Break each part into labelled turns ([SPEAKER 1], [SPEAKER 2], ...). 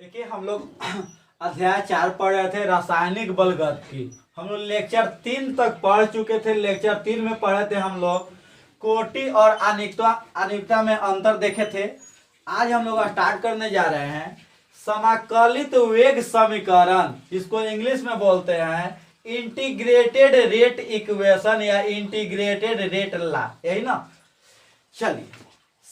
[SPEAKER 1] देखिए हम लोग अध्याय 4 पढ़ रहे थे रासायनिक बलगति। हम लोग लेक्चर 3 तक पढ़ चुके थे। लेक्चर 3 में पढ़े थे हम लोग कोटि और अनियमितता में अंतर देखे थे। आज हम लोग स्टार्ट करने जा रहे हैं समाकलित वेग समीकरण, इसको इंग्लिश में बोलते हैं इंटीग्रेटेड रेट इक्वेशन या इंटीग्रेटेड रेट लॉ, यही ना। चलिए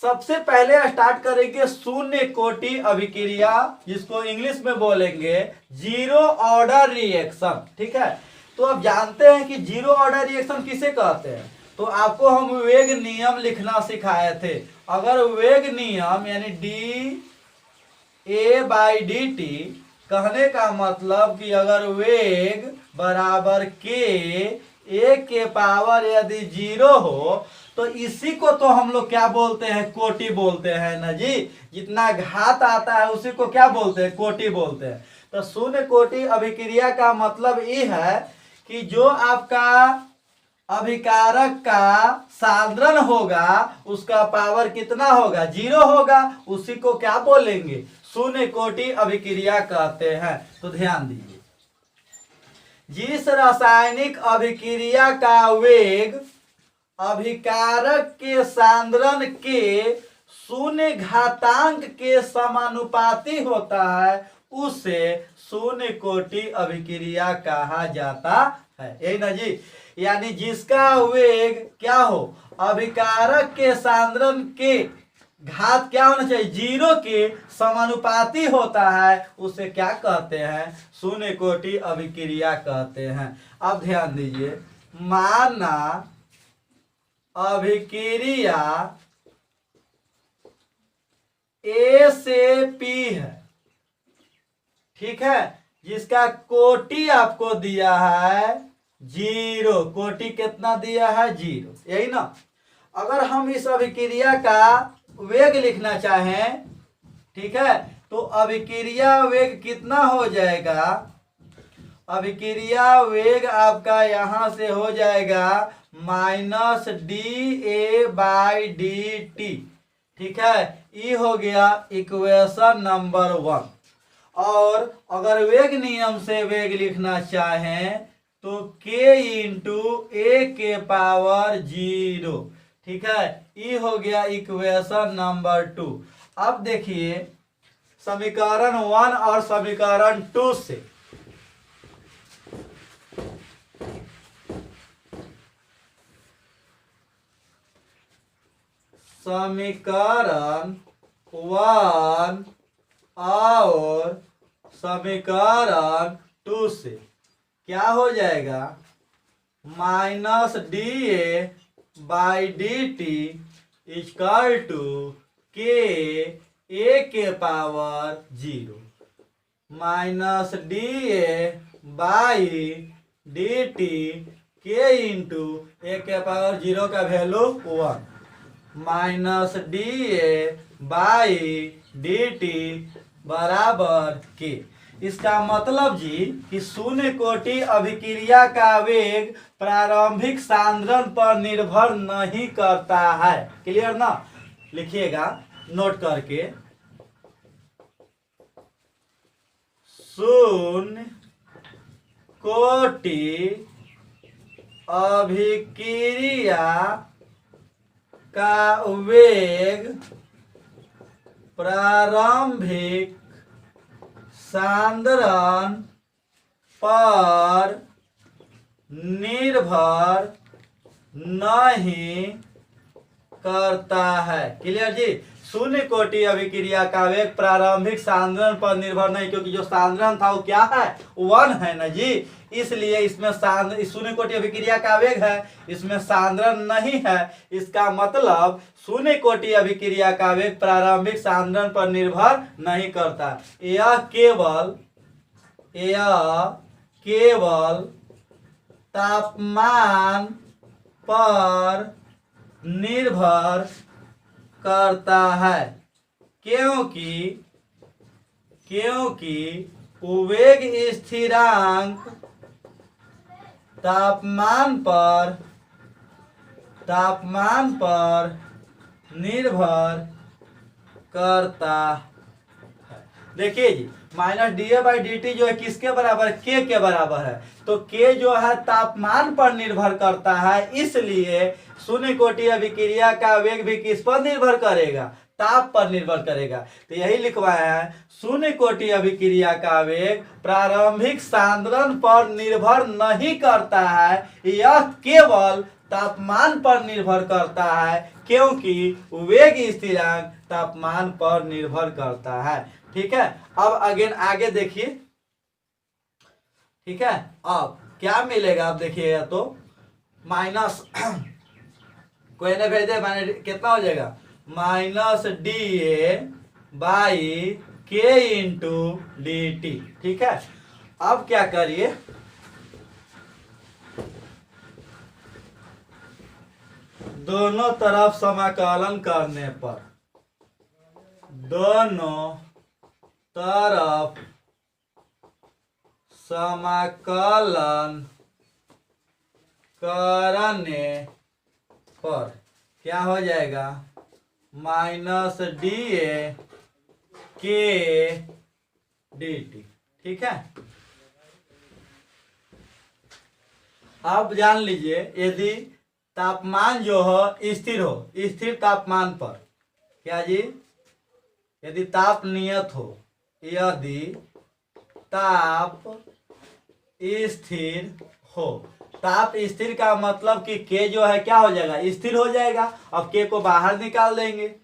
[SPEAKER 1] सबसे पहले स्टार्ट करेंगे शून्य कोटि अभिक्रिया, जिसको इंग्लिश में बोलेंगे जीरो ऑर्डर रिएक्शन। ठीक है, तो आप जानते हैं कि जीरो ऑर्डर रिएक्शन किसे कहते हैं। तो आपको हम वेग नियम लिखना सिखाए थे। अगर वेग नियम यानी D A by D T, कहने का मतलब कि अगर वेग बराबर के ए के पावर यदि जीरो हो तो इसी को तो हम लोग क्या बोलते हैं, कोटि बोलते हैं ना जी। जितना घात आता है उसी को क्या बोलते हैं, कोटि बोलते हैं। तो शून्य कोटि अभिक्रिया का मतलब ये है कि जो आपका अभिकारक का साधारण होगा उसका पावर कितना होगा, जीरो होगा, उसी को क्या बोलेंगे, शून्य कोटि अभिक्रिया कहते हैं। तो ध्यान दीजिए, जिस रासायनिक अभिक्रिया का वेग अभिकारक के साधारण के शून्य घातांक के समानुपाती होता है उसे शून्य कोटि अभिक्रिया कहा जाता है, यही ना जी। यानी जिसका वेग क्या हो, अभिकारक के साधारण के घात क्या होना चाहिए, जीरो के समानुपाती होता है, उसे क्या कहते हैं, शून्य कोटि अभिक्रिया कहते हैं। अब ध्यान दीजिए, माना अभिक्रिया ए से पी है, ठीक है, जिसका कोटि आपको दिया है जीरो। कोटि कितना दिया है, जीरो, यही ना। अगर हम इस अभिक्रिया का वेग लिखना चाहें, ठीक है, तो अभिक्रिया वेग कितना हो जाएगा, अभिक्रिया वेग आपका यहां से हो जाएगा minus D A by D T. ठीक है, ये हो गया इक्वेशन नंबर 1। और अगर वेग नियम से वेग लिखना चाहें तो k इंटू ए के पावर जीरो। ठीक है, ये हो गया इक्वेशन नंबर 2। अब देखिए समीकरण 1 और समीकरण 2 से समीकरण 1 और समीकरण 2 से क्या हो जाएगा, minus D A by D T equal to K A के power zero, minus D A by D T K into A के पावर जीरो का value 1 minus D A by D T बराबर के। इसका मतलब जी कि शून्य कोटि अभिक्रिया का वेग प्रारंभिक साधारण पर निर्भर नहीं करता है। क्लियर ना, लिखिएगा नोट करके, शून्य कोटि अभिक्रिया का वेग प्रारंभिक साधारण पर निर्भर नहीं करता है। क्लियर जी, शून्य कोटि अभिक्रिया का वेग प्रारंभिक साधारण पर निर्भर नहीं, क्योंकि जो साधारण था वो क्या है, 1 है ना जी। इसलिए इसमें शून्य कोटि अभिक्रिया का वेग है, इसमें साधारण नहीं है। इसका मतलब शून्य कोटि अभिक्रिया का वेग प्रारंभिक साधारण पर निर्भर नहीं करता। यह केवल तापमान पर निर्भर करता है, क्योंकि वेग स्थिरांक तापमान पर निर्भर करता है। देखिए जी, minus D A by D T जो है किसके बराबर, के बराबर है। तो के जो है तापमान पर निर्भर करता है, इसलिए शून्य कोटि अभिक्रिया का वेग भी किस पर निर्भर करेगा, ताप पर निर्भर करेगा। तो यही लिखवाया है, शून्य कोटि अभिक्रिया का वेग प्रारंभिक सांद्रण पर निर्भर नहीं करता है, यह केवल तापमान पर निर्भर करता है, क्योंकि वेग स्थिरांक तापमान पर निर्भर करता है। ठीक है, अब अगेन आगे देखिए। ठीक है, अब क्या मिलेगा, आप देखिएगा तो माइनस कोई ने भेज दे, मैंने कितना हो जाएगा, माइनस डी ए बाई के इंटू डी टी। ठीक है, अब क्या करिए, दोनों तरफ समाकलन करने पर, दोनों तरफ समाकलन करने पर क्या हो जाएगा, माइनस डी ए के डी टी। ठीक है, अब जान लीजिए, यदि तापमान जो हो स्थिर हो, स्थिर तापमान पर, क्या जी, यदि ताप नियत हो, यदि ताप स्थिर हो, ताप स्थिर का मतलब कि के जो है क्या हो जाएगा, स्थिर हो जाएगा। अब के को बाहर निकाल देंगे,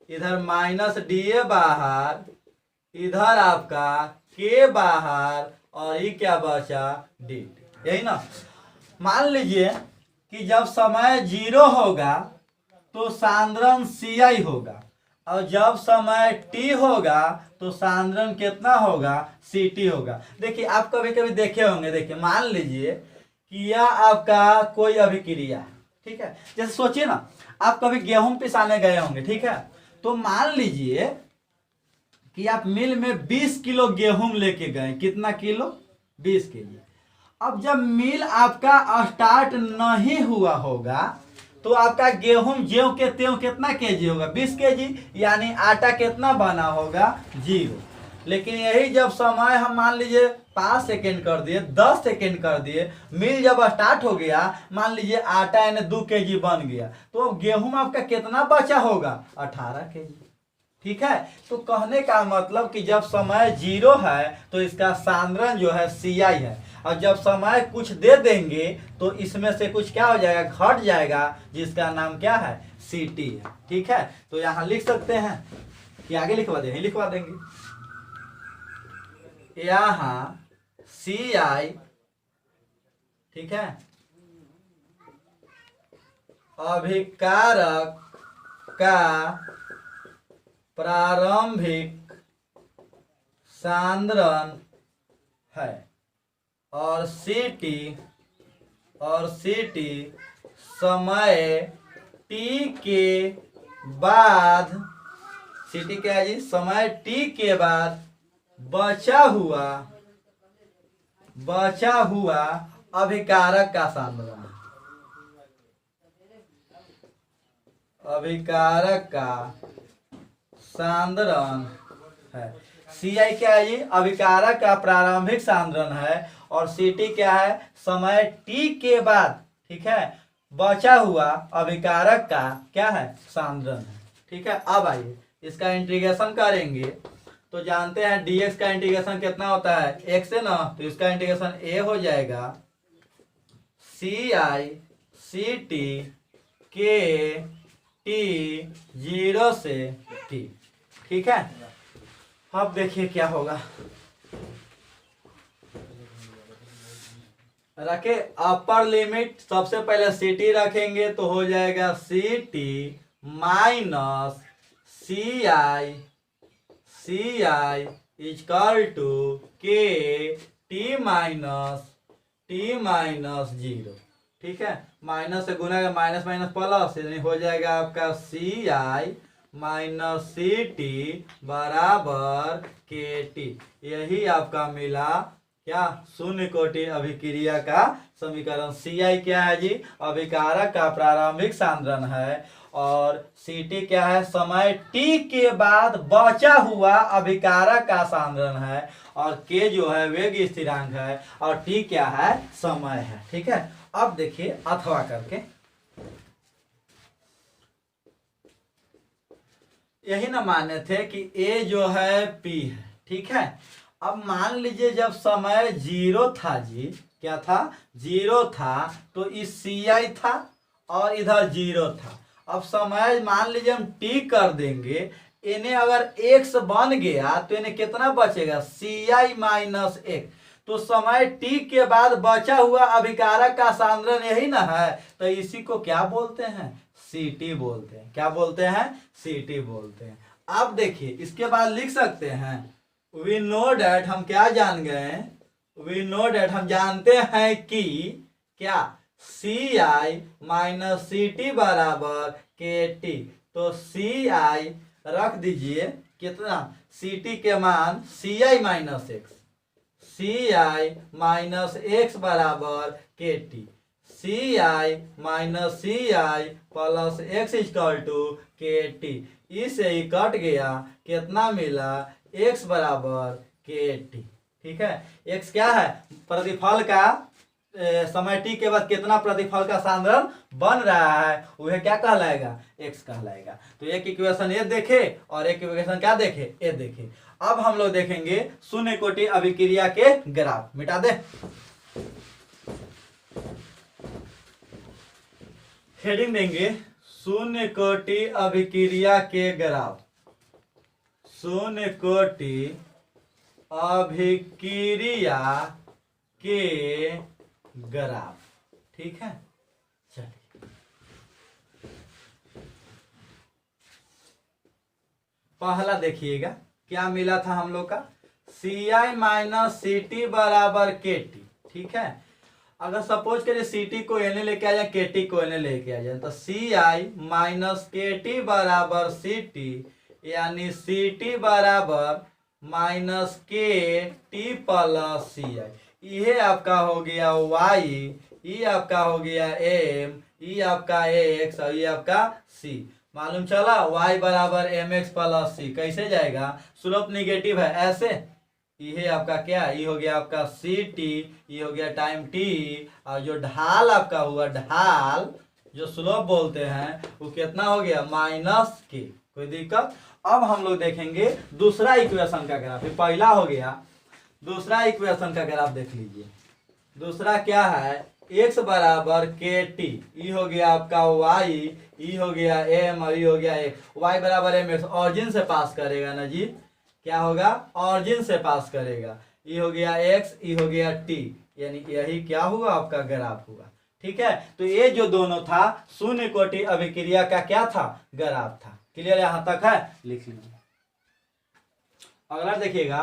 [SPEAKER 1] इधर माइनस डी ए बाहर, इधर आपका के बाहर, और ये क्या बचा, डी टी। यही ना, मान लीजिए कि जब समय 0 होगा तो सांद्रण CI होगा, और जब समय t होगा तो सांद्रण कितना होगा, CT होगा। देखिए, आप कभी कभी देखे होंगे, देखिए मान लीजिए कि यह आपका कोई अभिक्रिया, ठीक है, जैसे सोचिए ना, आप कभी गेहूं पिसाने गए होंगे, ठीक है, तो मान लीजिए कि आप मिल में 20 किलो गेहूं लेके गए, कितना किलो, 20 किलो। अब जब मिल आपका स्टार्ट नहीं हुआ होगा तो आपका गेहूं ज्यों के त्यों कितना केजी होगा, 20 केजी, यानी आटा कितना बना होगा, 0। लेकिन यही जब समय हम मान लीजिए 5 सेकेंड कर दिए, 10 सेकेंड कर दिए, मिल जब स्टार्ट हो गया, मान लीजिए आटा यानी 2 केजी बन गया, तो अब गेहूं आपका कितना बचा होगा, 18 केजी। ठीक है, तो कहने का मतलब कि जब समय 0 है तो इसका सांद्रण जो है CI है, और जब समय कुछ दे देंगे तो इसमें से कुछ क्या हो जाएगा, घट जाएगा, जिसका नाम क्या है, CT है। ठीक है, तो यहां लिख सकते हैं कि आगे लिखवा देंगे, लिखवा देंगे यहां CI, ठीक है, अभिकारक का प्रारंभिक सांद्रण है, और CT समय t के बाद, CT क्या है जी, समय t के बाद बचा हुआ अभिकारक का सांद्रण, अभिकारक का सांद्रण है। CI क्या है जी, अभिकारक का प्रारंभिक सांद्रण है, और CT क्या है, समय t के बाद, ठीक है, बचा हुआ अभिकारक का क्या है, सांद्रण है। ठीक है, अब आइए इसका इंटीग्रेशन करेंगे, तो जानते हैं dx का इंटीग्रेशन कितना होता है, x से ना, तो इसका इंटीग्रेशन a हो जाएगा CI CT के t 0 से t। ठीक है, अब देखिए क्या होगा, रखे अपर लिमिट, सबसे पहले CT रखेंगे तो हो जाएगा CT minus CI equal to K T minus 0। ठीक है, माइनस से गुना का माइनस माइनस प्लस, यानी हो जाएगा आपका CI माइनस CT बराबर KT। यही आपका मिला क्या, शून्य कोटि अभिक्रिया का समीकरण। CI क्या है जी, अभिकारक का प्रारंभिक सांद्रण है, और सी टी क्या है, समय टी के बाद बचा हुआ अभिकारक का सांद्रण है, और के जो है वेग स्थिरांक है, और टी क्या है, समय है। ठीक है, अब देखिए अथवा करके यही ना माने थे कि ए जो है पी है। ठीक है, अब मान लीजिए जब समय जीरो था जी, क्या था, जीरो था, तो इस सी आई था और इधर जीरो था। अब समय मान लीजिए हम टी कर देंगे, इन्हें अगर एक्स बन गया तो इन्हें कितना बचेगा, सी आई माइनस एक। तो समय टी के बाद बचा हुआ अभिकारक का सांद्रण यही ना है, तो इसी को क्या बोलते हैं, सी टी बोलते हैं। क्या बोलते हैं, सी टी बोलते हैं। अब देखिए इसके बाद लिख सकते हैं वी नो डैट, हम क्या जान गए, वी नो डैट हम जानते हैं कि क्या, सी आई माइनस सी टी बराबर के टी। तो सी आई रख दीजिए कितना, सी टी के मान C I minus X, C I minus X बराबर K T, C I minus C I plus X equal to K T. इससे ही कट गया, कितना मिला, एक्स बराबर के टी। ठीक है, एक्स क्या है, प्रतिफल का समय टी के बाद कितना प्रतिफल का सांद्रण बन रहा है, वह क्या कहलाएगा, एक्स कहलाएगा। तो एक इक्वेशन ये देखे और एक इक्वेशन क्या देखे, ये देखे। अब हम लोग देखेंगे शून्य कोटि अभिक्रिया के ग्राफ। मिटा दे, हेडिंग देंगे शून्य कोटि अभिक्रिया के ग्राफ, शून्य कोटि अभिक्रिया के ग्राफ। ठीक है, चलिए पहला देखिएगा क्या मिला था हम लोग का, सी आई माइनस सी टी बराबर के टी। ठीक है, अगर सपोज करिए सी टी को एने लेके आ जाए, के टी को एने लेके आ जाए, तो सी आई माइनस के टी बराबर सी टी, यानी सी टी बराबर माइनस के टी प्लस सी आई। ये आपका हो गया वाई, ये आपका हो गया एम, ये आपका एक्स और ये आपका सी। मालूम चला, y बराबर एम एक्स प्लस सी कैसे जाएगा, स्लोप निगेटिव है ऐसे। ये आपका क्या, ये हो गया आपका सी टी, ये हो गया टाइम टी, और जो ढाल आपका हुआ, ढाल जो स्लोप बोलते हैं, वो कितना हो गया, माइनस के। कोई दिक्कत। अब हम लोग देखेंगे दूसरा इक्वेशन का ग्राफ, ये पहला हो गया, दूसरा इक्वेशन का ग्राफ देख लीजिए। दूसरा क्या है, x बराबर के टी, ये हो गया आपका y, ये हो गया m और ये हो गया a, y बराबर एम एक्स, ऑरिजिन से पास करेगा ना जी, क्या होगा, ऑरिजिन से पास करेगा। ये हो गया x, ये हो गया t, यानी यही क्या हुआ, आपका ग्राफ हुआ। ठीक है, तो ये जो दोनों था शून्य कोटि अभिक्रिया का क्या था, ग्राफ था। क्लियर यहां तक है, लिख लीजिए। अगला देखिएगा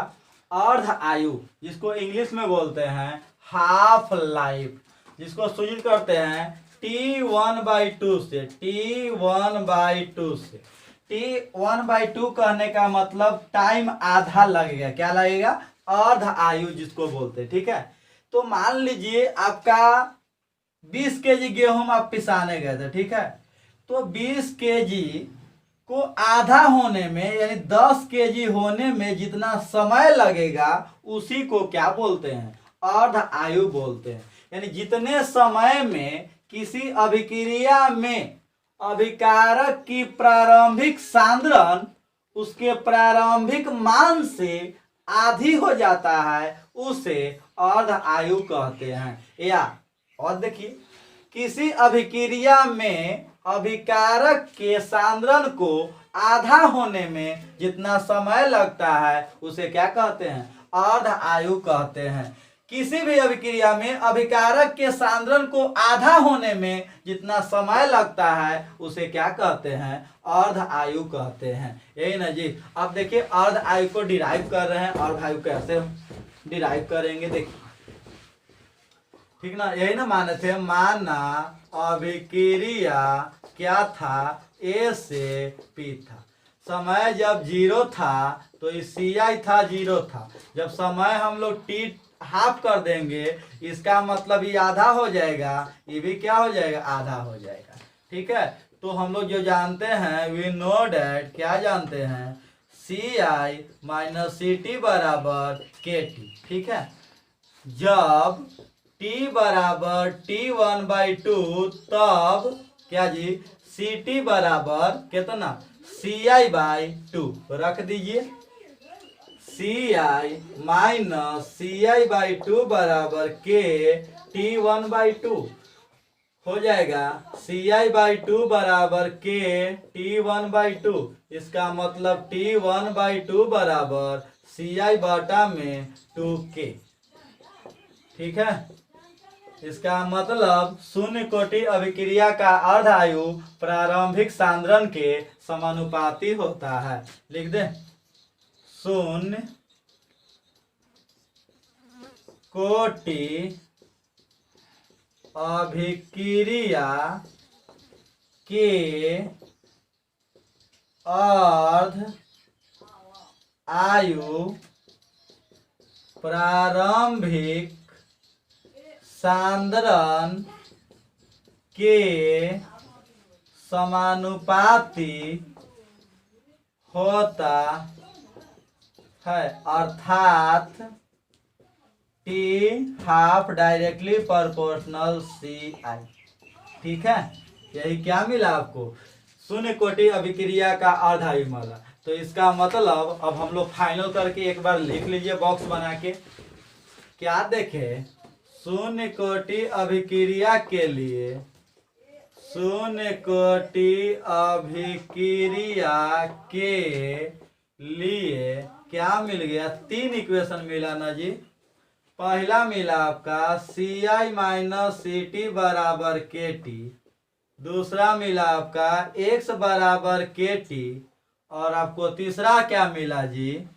[SPEAKER 1] अर्ध आयु, जिसको इंग्लिश में बोलते हैं हाफ लाइफ, जिसको सूचित करते हैं T1/2 से, T1/2 से। T1/2 कहने का मतलब टाइम आधा लगेगा, क्या लगेगा, अर्ध आयु जिसको बोलते हैं। ठीक है, तो मान लीजिए आपका 20 केजी गेहूं आप पिसाने गए थे। ठीक है, तो 20 केजी को आधा होने में, यानी 10 केजी होने में जितना समय लगेगा, उसी को क्या बोलते हैं, अर्ध आयु बोलते हैं। यानी जितने समय में किसी अभिक्रिया में अभिकारक की प्रारंभिक सांद्रण उसके प्रारंभिक मान से आधी हो जाता है, उसे अर्ध आयु कहते हैं। या और देखिए, किसी अभिक्रिया में अभिकारक के सांद्रण को आधा होने में जितना समय लगता है, उसे क्या कहते हैं, अर्ध आयु कहते हैं। किसी भी अभिक्रिया में अभिकारक के सांद्रण को आधा होने में जितना समय लगता है, उसे क्या कहते हैं, अर्ध आयु कहते हैं। यही ना जी। अब देखिए अर्ध आयु को डिराइव कर रहे हैं, अर्ध आयु कैसे डिराइव करेंगे देखिए। ठीक ना, यही ना माने थे, माना अभिक्रिया क्या था, ए से पी था। समय जब जीरो था तो सी आई था, जीरो था। जब समय हम लोग टी हाफ कर देंगे, इसका मतलब ये आधा हो जाएगा, ये भी क्या हो जाएगा, आधा हो जाएगा। ठीक है, तो हम लोग जो जानते हैं वी नो डैट, क्या जानते हैं, सी आई माइनस सी टी बराबर के टी। ठीक है, जब t बराबर T1/2 तब क्या जी, सी टी बराबर कितना, CI/2 रख दीजिए। CI माइनस CI/2 बराबर के T1/2 हो जाएगा। CI/2 बराबर के T1/2, इसका मतलब T1/2 बराबर CI/2K। ठीक है, इसका मतलब शून्य कोटि अभिक्रिया का अर्ध आयु प्रारंभिक सांद्रण के समानुपाती होता है। लिख दे, शून्य कोटि अभिक्रिया के अर्ध आयु प्रारंभिक सांद्रण के समानुपाती होता है, अर्थात T half directly proportional CI। ठीक है, यही क्या मिला आपको, शून्य कोटि अभिक्रिया का अर्ध आयु मिला। तो इसका मतलब अब हम लोग फाइनल करके एक बार लिख लीजिए बॉक्स बना के। क्या देखें, शून्य कोटि अभिक्रिया के लिए, शून्य कोटि अभिक्रिया के लिए क्या मिल गया, 3 इक्वेशन मिला ना जी। पहला मिला आपका CI माइनस CT बराबर KT, दूसरा मिला आपका X बराबर KT, और आपको तीसरा क्या मिला जी,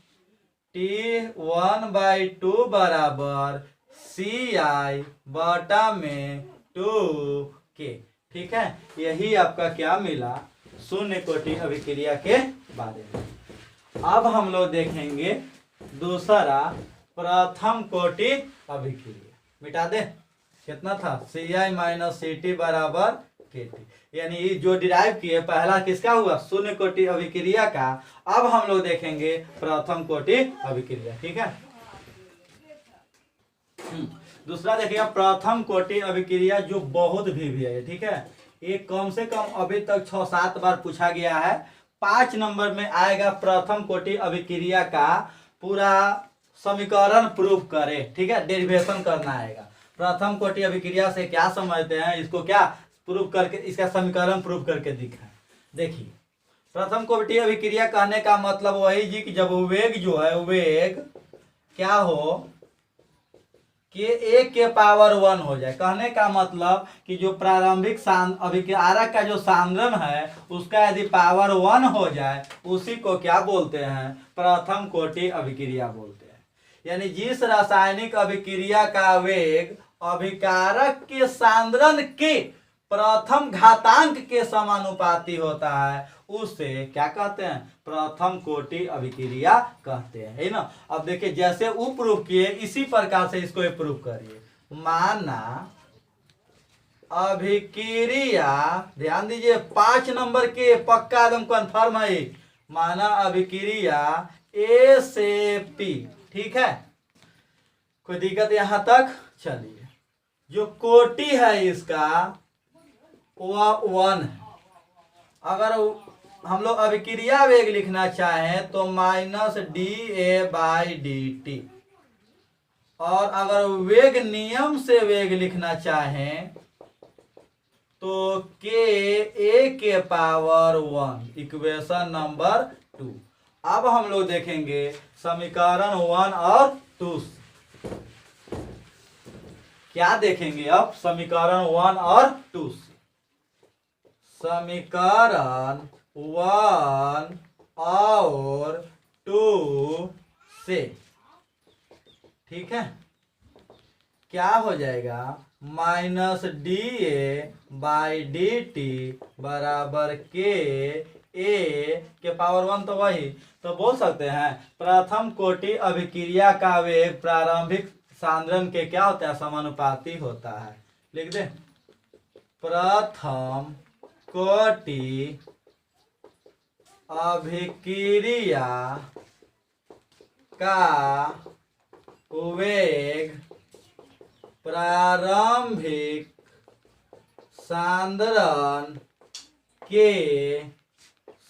[SPEAKER 1] T1/2 बराबर CI/2K। ठीक है, यही आपका क्या मिला शून्य कोटि अभिक्रिया के बारे में। अब हम लोग देखेंगे दूसरा प्रथम कोटि अभिक्रिया। मिटा दे, कितना था, CI माइनस CT बराबर KT, यानी जो डिराइव किए पहला किसका हुआ, शून्य कोटि अभिक्रिया का। अब हम लोग देखेंगे प्रथम कोटि अभिक्रिया। ठीक है, दूसरा देखिए प्रथम कोटि अभिक्रिया, जो बहुत भी है। ठीक है, ये कम से कम अभी तक 6-7 बार पूछा गया है। 5 नंबर में आएगा प्रथम कोटि अभिक्रिया का पूरा समीकरण प्रूफ करे। ठीक है, डेरिवेशन करना आएगा। प्रथम कोटि अभिक्रिया से क्या समझते हैं, इसको क्या प्रूफ करके, इसका समीकरण प्रूफ करके दिखाएं। देखिए, प्रथम कोटि अभिक्रिया कहने का मतलब वही जी कि जब वेग जो है, वेग क्या हो कि 1 के पावर 1 हो जाए। कहने का मतलब कि जो प्रारंभिक अभिक्रिया का जो सांद्रण है उसका यदि पावर 1 हो जाए, उसी को क्या बोलते हैं, प्रथम कोटि अभिक्रिया बोलते हैं। यानी जिस रासायनिक अभिक्रिया का वेग अभिकारक के सांद्रण के प्रथम घातांक के समानुपाती होता है, उसे क्या कहते हैं, प्रथम कोटि अभिक्रिया कहते हैं, है ना। अब देखिए, जैसे वो प्रूफ किए इसी प्रकार से इसको प्रूफ करिए। माना अभिक्रिया, ध्यान दीजिए 5 नंबर के पक्का एकदम कंफर्म है। माना अभिक्रिया A से P। ठीक है, कोई दिक्कत यहां तक, चलिए। जो कोटि है इसका वह 1 है। अगर हम लोग अभिक्रिया वेग लिखना चाहें तो -dA/dt, और अगर वेग नियम से वेग लिखना चाहें तो KA के पावर 1, इक्वेशन नंबर 2। अब हम लोग देखेंगे समीकरण 1 और 2 से। क्या देखेंगे अब, समीकरण 1 और 2 से। समीकरण 1 और 2 से, ठीक है, क्या हो जाएगा, -dA/dt बराबर KA के पावर 1, तो वही तो बोल सकते हैं प्रथम कोटि अभिक्रिया का वेग प्रारंभिक सांद्रण के क्या होता है, समानुपाती होता है। लिख दे, प्रथम कोटि अभिक्रिया का वेग प्रारंभिक सांद्रण के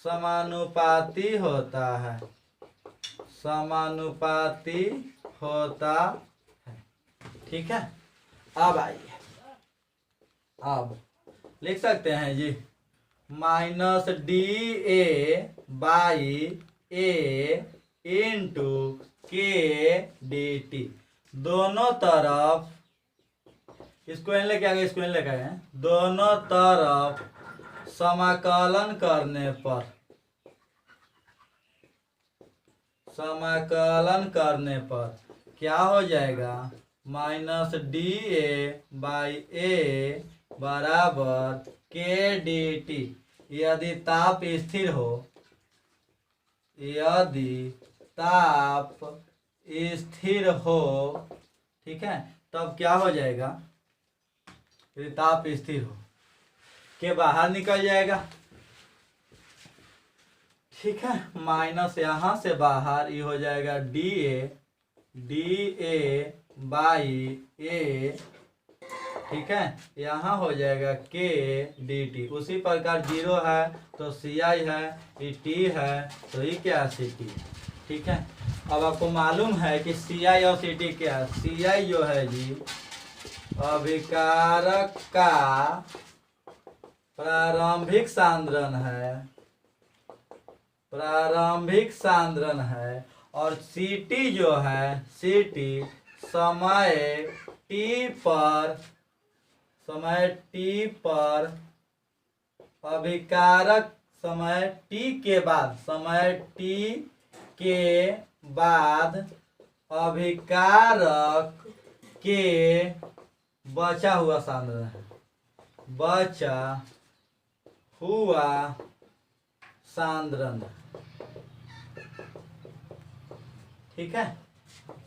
[SPEAKER 1] समानुपाती होता है, समानुपाती होता है। ठीक है, अब आइए, अब लिख सकते हैं जी minus D A by A into K D T. दोनों तरफ इसको इन लेके आगे, इसको इन लेके आए, दोनों तरफ समाकलन करने पर, समाकलन करने पर क्या हो जाएगा, माइनस डी ए बाई ए बराबर के डी टी। यदि ताप स्थिर हो, यदि ताप स्थिर हो, ठीक है, तब क्या हो जाएगा, यदि ताप स्थिर हो के बाहर निकल जाएगा। ठीक है, माइनस यहाँ से बाहर ये हो जाएगा डी ए बाई ए, ठीक है, यहाँ हो जाएगा के डी टी। उसी प्रकार जीरो है तो सी आई है, ये टी है तो ये क्या सी टी। ठीक है, अब आपको मालूम है कि सी आई और सी टी क्या है। सी आई जो है जी अभिकारक का प्रारंभिक सांद्रण है, प्रारंभिक सांद्रण है, और सीटी जो है, सीटी समय टी पर, समय टी पर अभिकारक समय टी के बाद, समय टी के बाद अभिकारक के बचा हुआ सांद्रण है, बचा हुआ सांद्रण। ठीक है,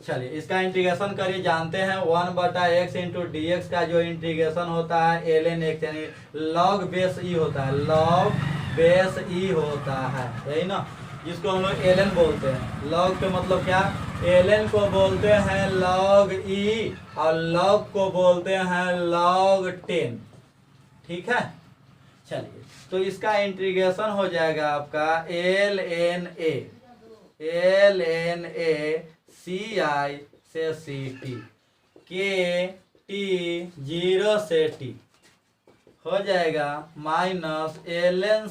[SPEAKER 1] चलिए इसका इंटीग्रेशन करिए। जानते हैं 1/x इंटू डी एक्स का जो इंटीग्रेशन होता है एल एन एक्स, यानी लॉग बेस ई होता है, लॉग बेस ई होता है, यही ना, जिसको हम लोग एल एन बोलते हैं। लॉग के मतलब क्या, एल एन को बोलते हैं लॉग ई और लॉग को बोलते हैं लॉग 10। ठीक है, चलिए तो इसका इंटीग्रेशन हो जाएगा आपका एल एन ए सी आई से सी टी, के टी 0 से टी हो जाएगा माइनस एल एन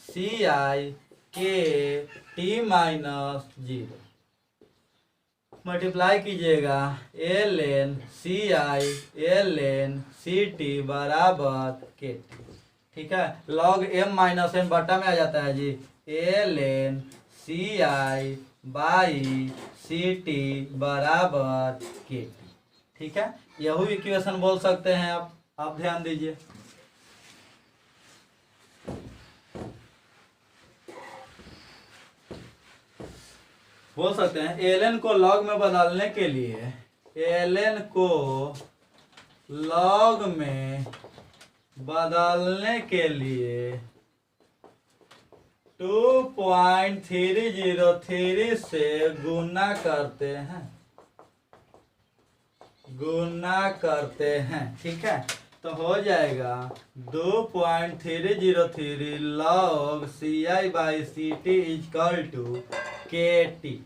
[SPEAKER 1] सी आई के टी माइनस 0। मल्टीप्लाई कीजिएगा एल एन सी टी बराबर के। ठीक है, लॉग एम माइनस एन बटा में आ जाता है जी, L N C I by C T बराबर के। ठीक है, यही इक्वेशन बोल सकते हैं आप ध्यान दीजिए। बोल सकते हैं एल एन को लॉग में बदलने के लिए, एल एन को लॉग में बदलने के लिए 2.303 से गुना करते हैं, गुना करते हैं। ठीक है, तो हो जाएगा 2.303 log C I by C T equal to K T.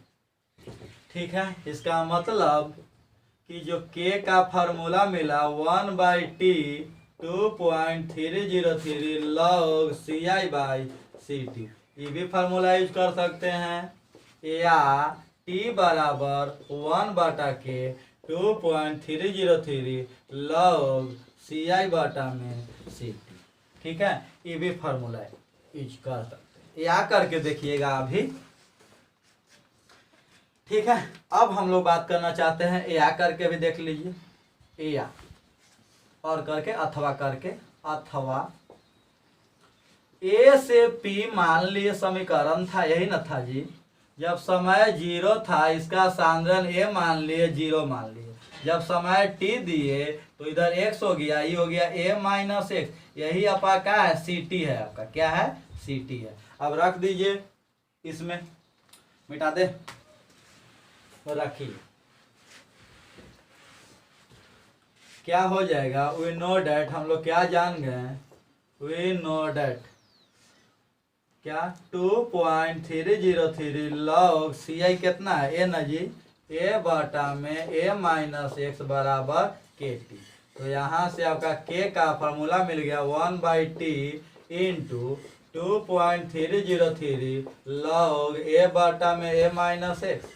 [SPEAKER 1] ठीक है, इसका मतलब कि जो के का फार्मूला मिला 1/t 2.303 log C I by C T, ये भी फार्मूला यूज कर सकते हैं, या टी बराबर 1/के 2.303 लॉग सी आई बटा में सी टी। ठीक है, ये भी फार्मूला यूज कर सकते हैं, या करके देखिएगा अभी। ठीक है, अब हम लोग बात करना चाहते हैं या करके भी देख लीजिए, या और करके अथवा करके, अथवा ए से पी मान लिए समीकरण था, यही न था जी। जब समय 0 था इसका सांद्रण ए मान लिए 0 मान लिए, जब समय t दिए तो इधर x हो गया, ये हो गया a माइनस एक्स, यही आपका क्या है, सी टी है, आपका क्या है, सी टी है। अब रख दीजिए, इसमें मिटा दे, रखिए, क्या हो जाएगा, वी नो डैट, हम लोग क्या जान गए, वी नो डैट क्या 2.303 लॉग सी आई कितना है, ए ना जी, ए बटा में ए माइनस एक्स बराबर के टी। तो यहाँ से आपका के का फार्मूला मिल गया 1/t इंटू 2.303 लॉग ए बटा में ए माइनस एक्स,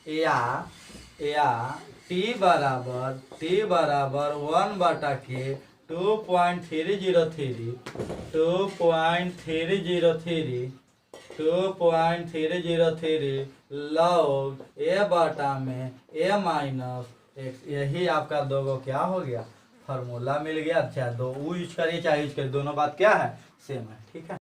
[SPEAKER 1] या टी बराबर 1/k 2.303 लॉग ए बटा में ए माइनस एक्स, यही आपका दो गो क्या हो गया, फार्मूला मिल गया। अच्छा, दो वो यूज करिए चाहे यूज करिए, दोनों बात क्या है, सेम है, ठीक है।